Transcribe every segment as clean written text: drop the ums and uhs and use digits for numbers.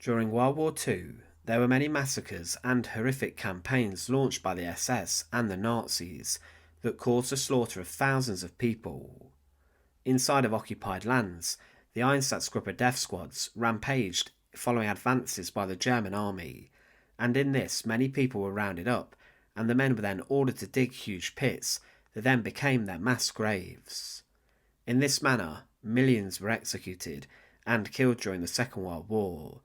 During World War II, there were many massacres and horrific campaigns launched by the SS and the Nazis that caused the slaughter of thousands of people. Inside of occupied lands, the Einsatzgruppe death squads rampaged following advances by the German army, and in this many people were rounded up, and the men were then ordered to dig huge pits that then became their mass graves. In this manner, millions were executed and killed during the Second World War,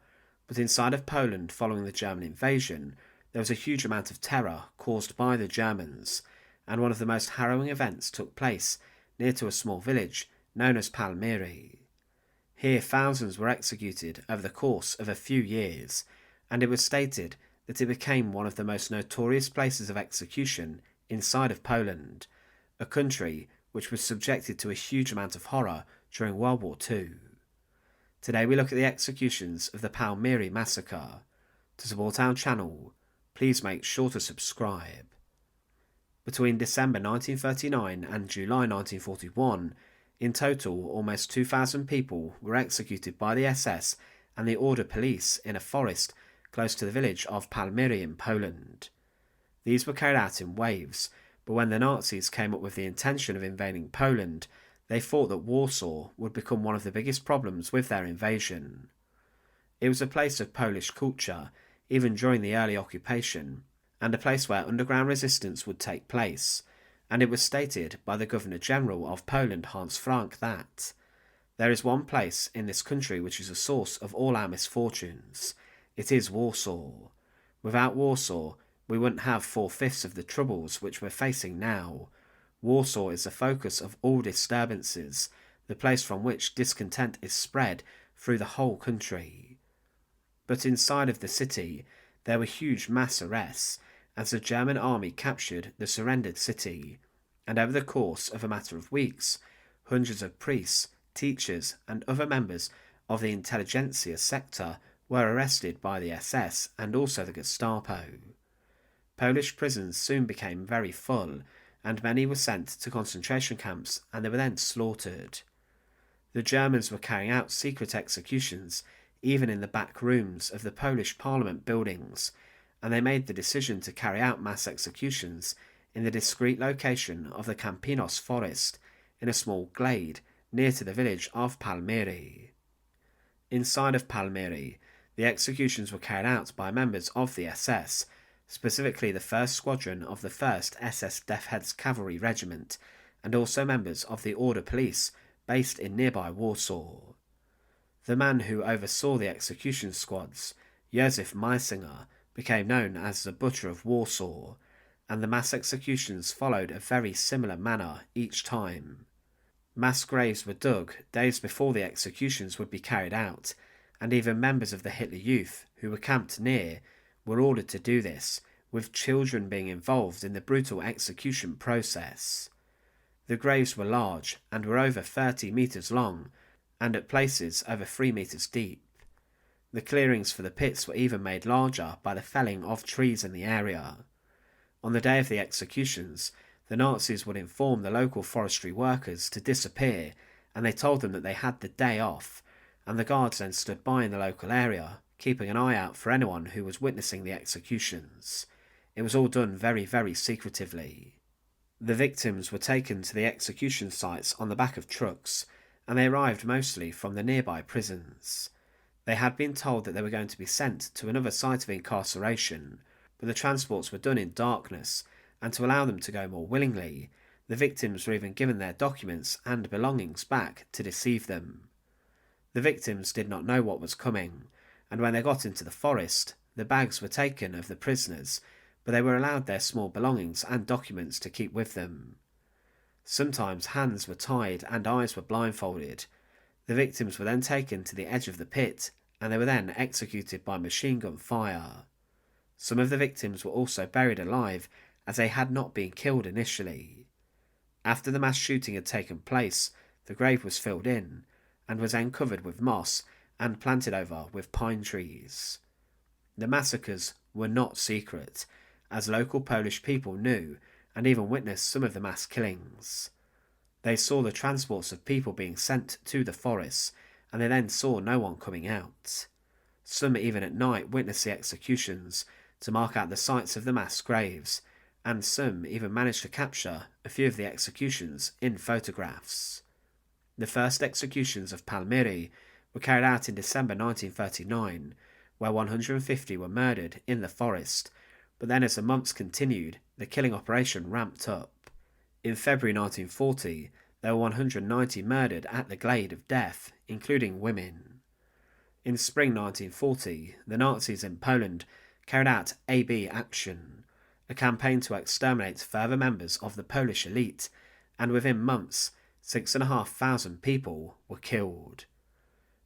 but inside of Poland following the German invasion, there was a huge amount of terror caused by the Germans, and one of the most harrowing events took place near to a small village known as Palmiry. Here thousands were executed over the course of a few years, and it was stated that it became one of the most notorious places of execution inside of Poland, a country which was subjected to a huge amount of horror during World War II. Today we look at the executions of the Palmiry massacre. To support our channel, please make sure to subscribe. Between December 1939 and July 1941, in total almost 2,000 people were executed by the SS and the Order police in a forest close to the village of Palmiry in Poland. These were carried out in waves, but when the Nazis came up with the intention of invading Poland, they thought that Warsaw would become one of the biggest problems with their invasion. It was a place of Polish culture, even during the early occupation, and a place where underground resistance would take place, and it was stated by the Governor-General of Poland, Hans Frank, that there is one place in this country which is a source of all our misfortunes. It is Warsaw. Without Warsaw, we wouldn't have 4/5 of the troubles which we're facing now. Warsaw is the focus of all disturbances, the place from which discontent is spread through the whole country. But inside of the city, there were huge mass arrests, as the German army captured the surrendered city, and over the course of a matter of weeks, hundreds of priests, teachers, and other members of the intelligentsia sector were arrested by the SS and also the Gestapo. Polish prisons soon became very full, and many were sent to concentration camps and they were then slaughtered. The Germans were carrying out secret executions even in the back rooms of the Polish Parliament buildings, and they made the decision to carry out mass executions in the discreet location of the Palmiry Forest in a small glade near to the village of Palmiry. Inside of Palmiry, the executions were carried out by members of the SS, specifically the 1st Squadron of the 1st SS Death Heads Cavalry Regiment, and also members of the Order Police based in nearby Warsaw. The man who oversaw the execution squads, Józef Meisinger, became known as the Butcher of Warsaw, and the mass executions followed a very similar manner each time. Mass graves were dug days before the executions would be carried out, and even members of the Hitler Youth who were camped near were ordered to do this, with children being involved in the brutal execution process. The graves were large and were over 30 metres long, and at places over 3 metres deep. The clearings for the pits were even made larger by the felling of trees in the area. On the day of the executions, the Nazis would inform the local forestry workers to disappear, and they told them that they had the day off, and the guards then stood by in the local area, keeping an eye out for anyone who was witnessing the executions. It was all done very, very secretively. The victims were taken to the execution sites on the back of trucks, and they arrived mostly from the nearby prisons. They had been told that they were going to be sent to another site of incarceration, but the transports were done in darkness, and to allow them to go more willingly, the victims were even given their documents and belongings back to deceive them. The victims did not know what was coming, and when they got into the forest, the bags were taken of the prisoners, but they were allowed their small belongings and documents to keep with them. Sometimes hands were tied and eyes were blindfolded. The victims were then taken to the edge of the pit, and they were then executed by machine gun fire. Some of the victims were also buried alive, as they had not been killed initially. After the mass shooting had taken place, the grave was filled in, and was then covered with moss and planted over with pine trees. The massacres were not secret, as local Polish people knew and even witnessed some of the mass killings. They saw the transports of people being sent to the forests, and they then saw no one coming out. Some even at night witnessed the executions to mark out the sites of the mass graves, and some even managed to capture a few of the executions in photographs. The first executions of Palmiry were carried out in December 1939, where 150 were murdered in the forest, but then as the months continued, the killing operation ramped up. In February 1940, there were 190 murdered at the Glade of Death, including women. In spring 1940, the Nazis in Poland carried out AB Action, a campaign to exterminate further members of the Polish elite, and within months, 6,500 people were killed.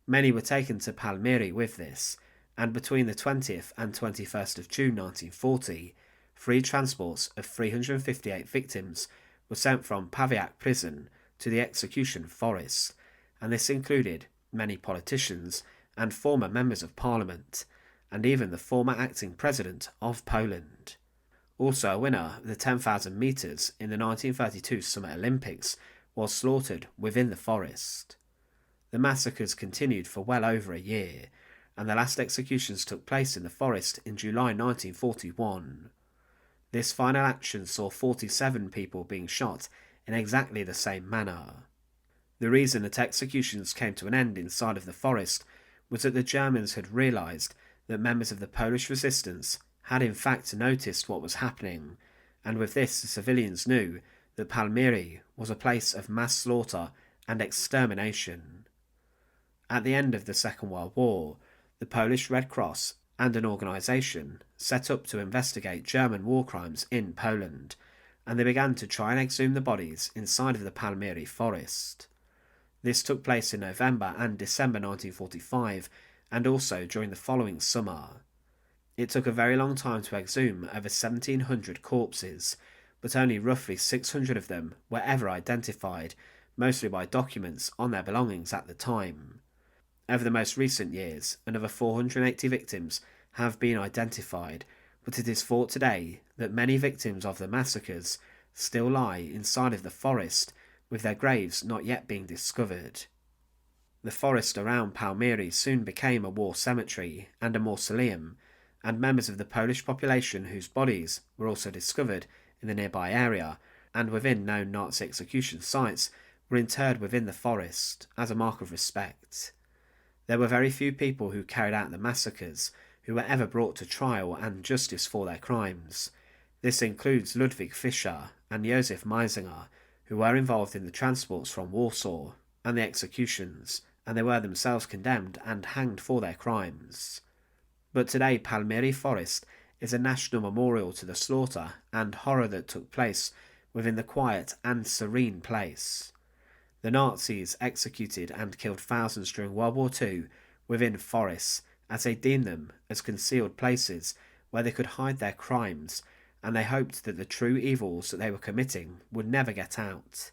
Many were taken to Palmiry with this, and between the 20th and 21st of June 1940, 3 transports of 358 victims were sent from Pawiak prison to the execution forest, and this included many politicians and former members of parliament, and even the former acting president of Poland. Also, a winner of the 10,000 metres in the 1932 Summer Olympics was slaughtered within the forest. The massacres continued for well over a year, and the last executions took place in the forest in July 1941. This final action saw 47 people being shot in exactly the same manner. The reason that executions came to an end inside of the forest was that the Germans had realised that members of the Polish resistance had in fact noticed what was happening, and with this the civilians knew that Palmiry was a place of mass slaughter and extermination. At the end of the Second World War, the Polish Red Cross and an organisation set up to investigate German war crimes in Poland, and they began to try and exhume the bodies inside of the Palmiry Forest. This took place in November and December 1945, and also during the following summer. It took a very long time to exhume over 1,700 corpses, but only roughly 600 of them were ever identified, mostly by documents on their belongings at the time. Over the most recent years, another 480 victims have been identified, but it is thought today that many victims of the massacres still lie inside of the forest, with their graves not yet being discovered. The forest around Palmiry soon became a war cemetery and a mausoleum, and members of the Polish population whose bodies were also discovered in the nearby area and within known Nazi execution sites were interred within the forest as a mark of respect. There were very few people who carried out the massacres who were ever brought to trial and justice for their crimes. This includes Ludwig Fischer and Josef Meisinger, who were involved in the transports from Warsaw and the executions, and they were themselves condemned and hanged for their crimes. But today Palmiry Forest is a national memorial to the slaughter and horror that took place within the quiet and serene place. The Nazis executed and killed thousands during World War II within forests, as they deemed them as concealed places where they could hide their crimes, and they hoped that the true evils that they were committing would never get out.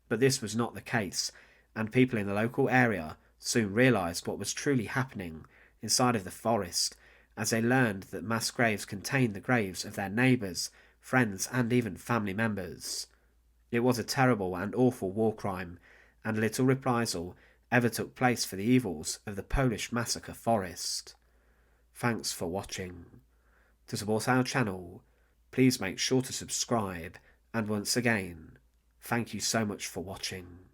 But this was not the case, and people in the local area soon realised what was truly happening inside of the forest, as they learned that mass graves contained the graves of their neighbours, friends and even family members. It was a terrible and awful war crime, and little reprisal ever took place for the evils of the Polish massacre forest. Thanks for watching. To support our channel, please make sure to subscribe, and once again, thank you so much for watching.